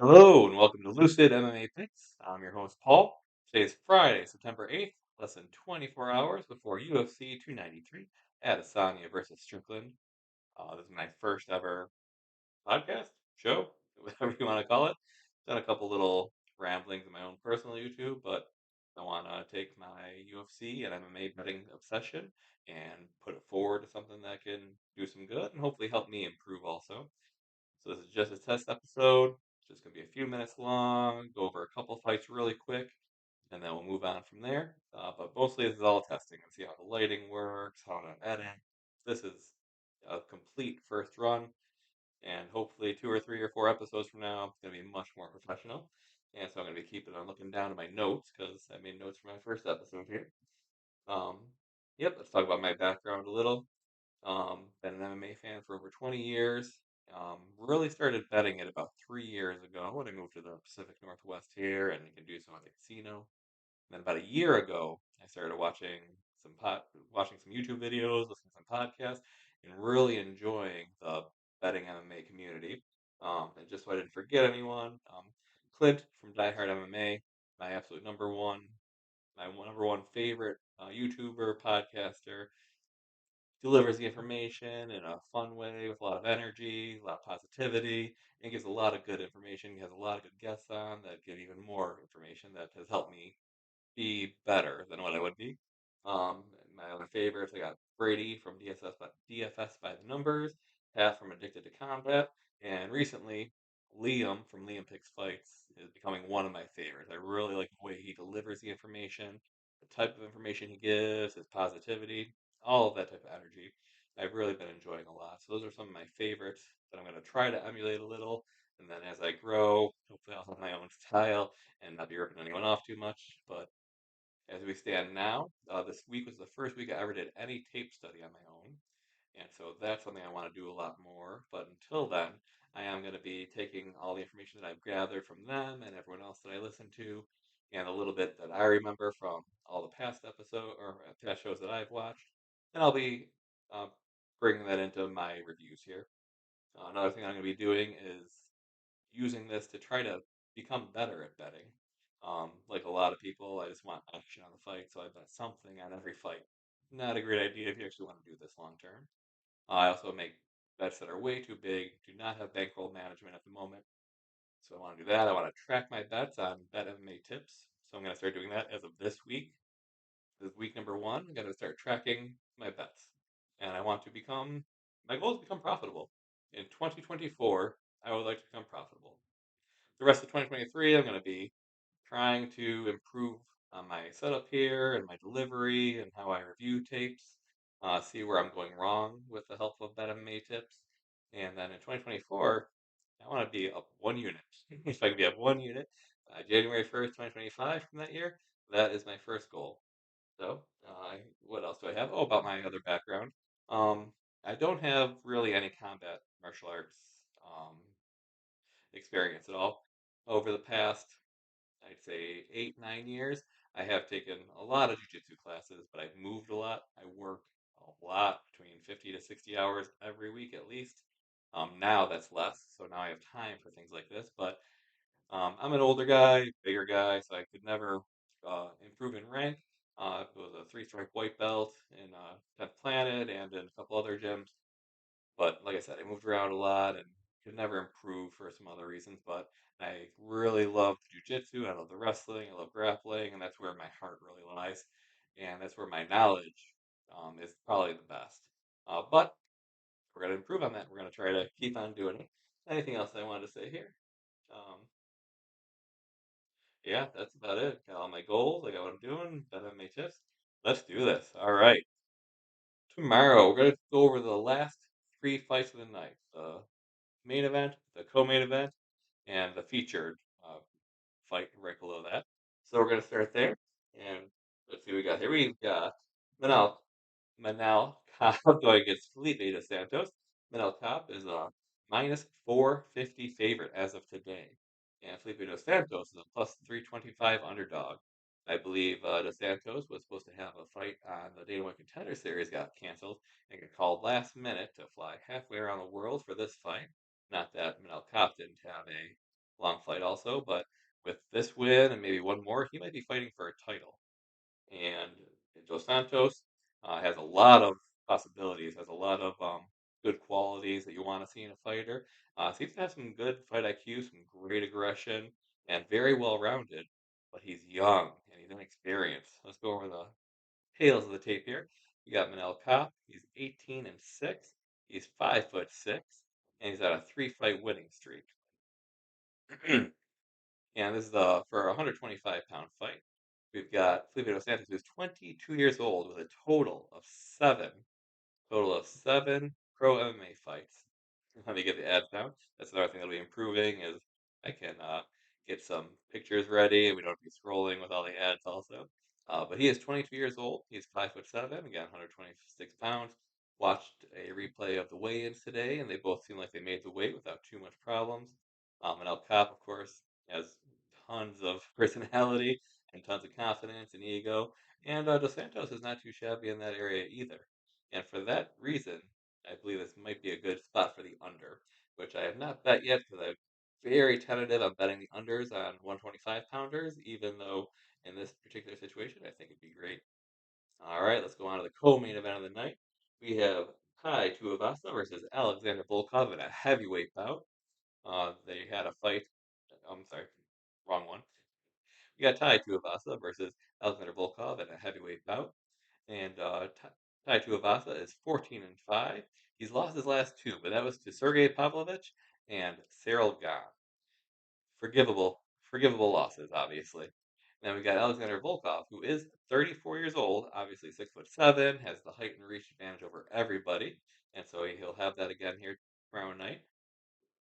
Hello and welcome to Lucid MMA Picks. I'm your host Paul. Today is Friday, September 8th, less than 24 hours before UFC 293 Adesanya versus Strickland. This is my first ever podcast, show, whatever you want to call it. Done a couple little ramblings in my own personal YouTube, but I want to take my UFC and MMA betting obsession and put it forward to something that can do some good and hopefully help me improve also. So this is just a test episode. It's just gonna be a few minutes long. Go over a couple fights really quick, and then we'll move on from there. But mostly this is all testing and see how the lighting works, how to edit. This is a complete first run, and hopefully 2 or 3 or 4 episodes from now, it's gonna be much more professional. And so I'm gonna be keeping on looking down at my notes because I made notes for my first episode here. Um, yep, let's talk about my background a little. Been an MMA fan for over 20 years. Really started betting it about 3 years ago when I moved to the Pacific Northwest here, and you can do so at the casino. And then about a year ago, I started watching some YouTube videos, listening to some podcasts, and really enjoying the betting MMA community. And just so I didn't forget anyone, Clint from Die Hard MMA, my absolute number one favorite YouTuber, podcaster, delivers the information in a fun way with a lot of energy, a lot of positivity, and gives a lot of good information. He has a lot of good guests on that give even more information that has helped me be better than what I would be. My other favorites, I got Brady from DFS by the Numbers, Pat from Addicted to Combat, and recently Liam from Liam Picks Fights is becoming one of my favorites. I really like the way he delivers the information, the type of information he gives, his positivity, all of that type of energy. I've really been enjoying a lot. So those are some of my favorites that I'm going to try to emulate a little. And then as I grow, hopefully I'll have my own style and not be ripping anyone off too much. But as we stand now, this week was the first week I ever did any tape study on my own. And so that's something I want to do a lot more. But until then, I am going to be taking all the information that I've gathered from them and everyone else that I listen to, and a little bit that I remember from all the past past shows that I've watched, and I'll be uh, bringing that into my reviews here. Another thing I'm going to be doing is using this to try to become better at betting. Like a lot of people, I just want action on the fight, so I bet something on every fight. Not a great idea if you actually want to do this long term. I also make bets that are way too big, do not have bankroll management at the moment. So I want to do that. I want to track my bets on Bet MMA tips. So I'm going to start doing that as of this week. This is week number one. I'm going to start tracking my bets. And I want to my goal is to become profitable. In 2024, I would like to become profitable. The rest of 2023, I'm going to be trying to improve on my setup here and my delivery and how I review tapes, see where I'm going wrong with the help of BetMMA tips. And then in 2024, I want to be up 1 unit. If I can be up 1 unit, January 1st, 2025 from that year, that is my first goal. So, what else do I have? Oh, about my other background. Um, I don't have really any combat martial arts um, experience at all. Over the past, I'd say 8, 9 years, I have taken a lot of jujitsu classes, but I've moved a lot. I work a lot, between 50 to 60 hours every week at least. Now that's less, so now I have time for things like this. But I'm an older guy, bigger guy, so I could never improve in rank. It was a three-stripe white belt in 10th Planet and in a couple other gyms. But like I said, I moved around a lot and could never improve for some other reasons. But I really love jujitsu. I love the wrestling. I love grappling, and that's where my heart really lies. And that's where my knowledge is probably the best. But we're going to improve on that. We're going to try to keep on doing it. Anything else I wanted to say here? Um, yeah, that's about it. Got all my goals. I got what I'm doing. Got my tips. Let's do this. All right. Tomorrow, we're going to go over the last three fights of the night. The main event, the co-main event, and the featured fight right below that. So we're going to start there. And let's see what we got here. We've got Manal, Manal Cobb going against Felipe dos Santos. Manal Cobb is a minus 450 favorite as of today. And Felipe dos Santos is a plus 325 underdog. I believe Dos Santos was supposed to have a fight on the Dana White Contender Series, got canceled, and got called last minute to fly halfway around the world for this fight. Not that Manel Kopp didn't have a long fight also, but with this win and maybe one more, he might be fighting for a title. And Dos Santos has a lot of possibilities, has a lot of good qualities that you want to see in a fighter. Seems to have some good fight IQ, some great aggression, and very well rounded. But he's young and he's inexperienced. Let's go over the tails of the tape here. You got Manel Kopp. He's 18-6. He's 5'6", and he's at a three-fight winning streak. And this is for a 125-pound fight. We've got Felipe Dos Santos, who's 22 years old, with a total of seven pro MMA fights. Let me get the ads down. That's another thing that'll be improving is I can get some pictures ready, and we don't have to be scrolling with all the ads also. But he is 22 years old. He's 5'7", again, 126 pounds. Watched a replay of the weigh-ins today, and they both seem like they made the weight without too much problems. And El Cap, of course, has tons of personality and tons of confidence and ego. And Dos Santos is not too shabby in that area either. And for that reason, I believe this might be a good spot for the under, which I have not bet yet because I'm very tentative on betting the unders on 125 pounders, even though in this particular situation, I think it'd be great. All right, let's go on to the co-main event of the night. We have Tai Tuivasa versus Alexander Volkov in a heavyweight bout. They had a fight. I'm sorry, wrong one. We got Tai Tuivasa versus Alexander Volkov in a heavyweight bout. And Tai Tuivasa is 14-5. He's lost his last two, but that was to Sergey Pavlovich and Cyril Gahn. Forgivable losses, obviously. Then we got Alexander Volkov, who is 34 years old, obviously 6'7", has the height and reach advantage over everybody, and so he'll have that again here tomorrow night.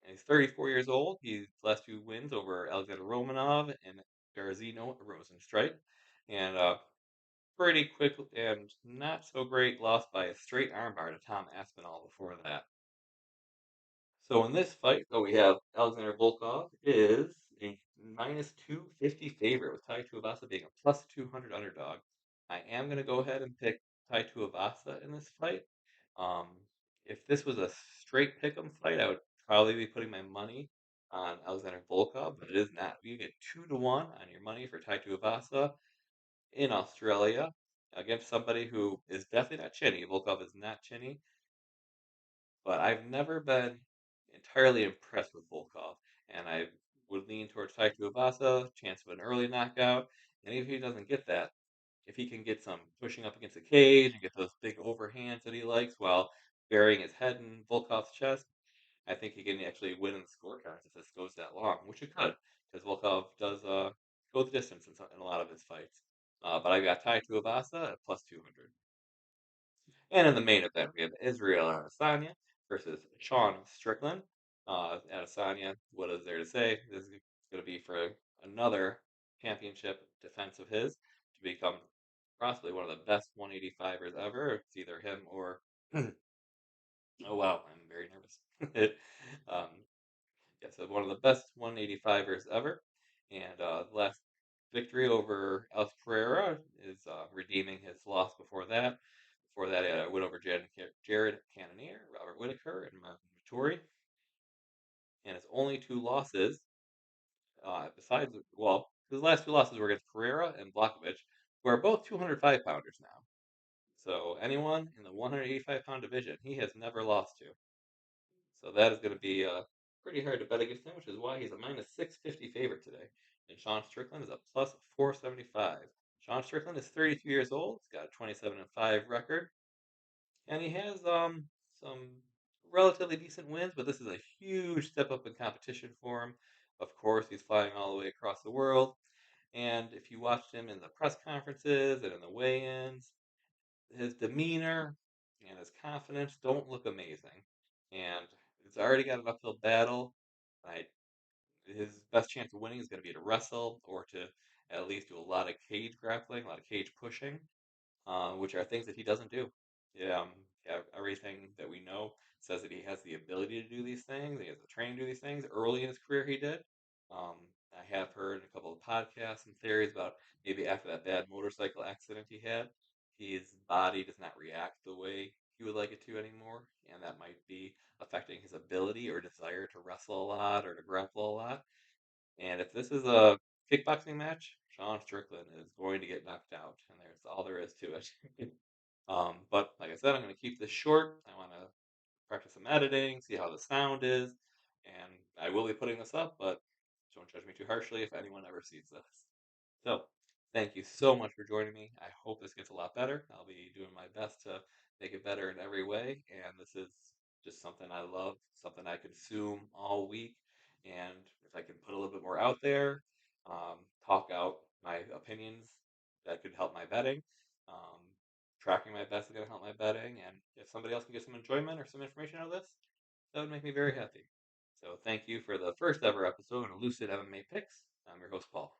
And he's 34 years old. He's last two wins over Alexander Romanov and Berezino Rosenstrike, and pretty quick and not so great loss by a straight armbar to Tom Aspinall before that. So in this fight, though, we have Alexander Volkov is a minus 250 favorite with Tai Tuivasa being a plus 200 underdog. I am going to go ahead and pick Tai Tuivasa in this fight. Um, if this was a straight pick'em fight, I would probably be putting my money on Alexander Volkov, but it is not. You get 2-1 on your money for Tai Tuivasa in Australia against somebody who is definitely not chinny. Volkov is not chinny, but I've never been entirely impressed with Volkov, and I would lean towards Tai Tuivasa, chance of an early knockout. And if he doesn't get that, if he can get some pushing up against the cage and get those big overhands that he likes while burying his head in Volkov's chest, I think he can actually win in the scorecards if this goes that long, which it could, because Volkov does go the distance in a lot of his fights. But I got Tai Tuivasa at plus 200. And in the main event, we have Israel Adesanya versus Sean Strickland. Adesanya, what is there to say? This is going to be for another championship defense of his to become possibly one of the best 185ers ever. It's either him or oh wow, I'm very nervous. um, yeah, so one of the best 185ers ever, and the last victory over Alex Pereira is redeeming his loss before that. Before that, he had a win over Jared Cannonier, Robert Whitaker, and Marvin Vettori. And his only two losses, besides, well, his last two losses were against Pereira and Blachowicz, who are both 205 pounders now. So anyone in the 185-pound division, he has never lost to. So that is going to be pretty hard to bet against him, which is why he's a minus 650 favorite today. And Sean Strickland is a plus 475. Sean Strickland is 32 years old. He's got a 27-5 record. And he has some relatively decent wins, but this is a huge step up in competition for him. Of course, he's flying all the way across the world. And if you watched him in the press conferences and in the weigh-ins, his demeanor and his confidence don't look amazing. And he's already got an uphill battle. I, his best chance of winning is going to be to wrestle or to at least do a lot of cage grappling, a lot of cage pushing, which are things that he doesn't do. Yeah, yeah, everything that we know says that he has the ability to do these things. He has the training to do these things. Early in his career, he did. Um, I have heard a couple of podcasts and theories about maybe after that bad motorcycle accident he had, his body does not react the way he would like it to anymore, and that might be affecting his ability or desire to wrestle a lot or to grapple a lot. And if this is a kickboxing match, Sean Strickland is going to get knocked out, and there's all there is to it. But like I said, I'm going to keep this short. I want to practice some editing, see how the sound is, and I will be putting this up, but don't judge me too harshly if anyone ever sees this. So, thank you so much for joining me. I hope this gets a lot better. I'll be doing my best to make it better in every way, and this is just something I love, something I consume all week, and if I can put a little bit more out there, talk out my opinions, that could help my betting. Um, Tracking my bets is going to help my betting, and if somebody else can get some enjoyment or some information out of this, that would make me very happy. So thank you for the first ever episode of Lucid MMA Picks. I'm your host, Paul.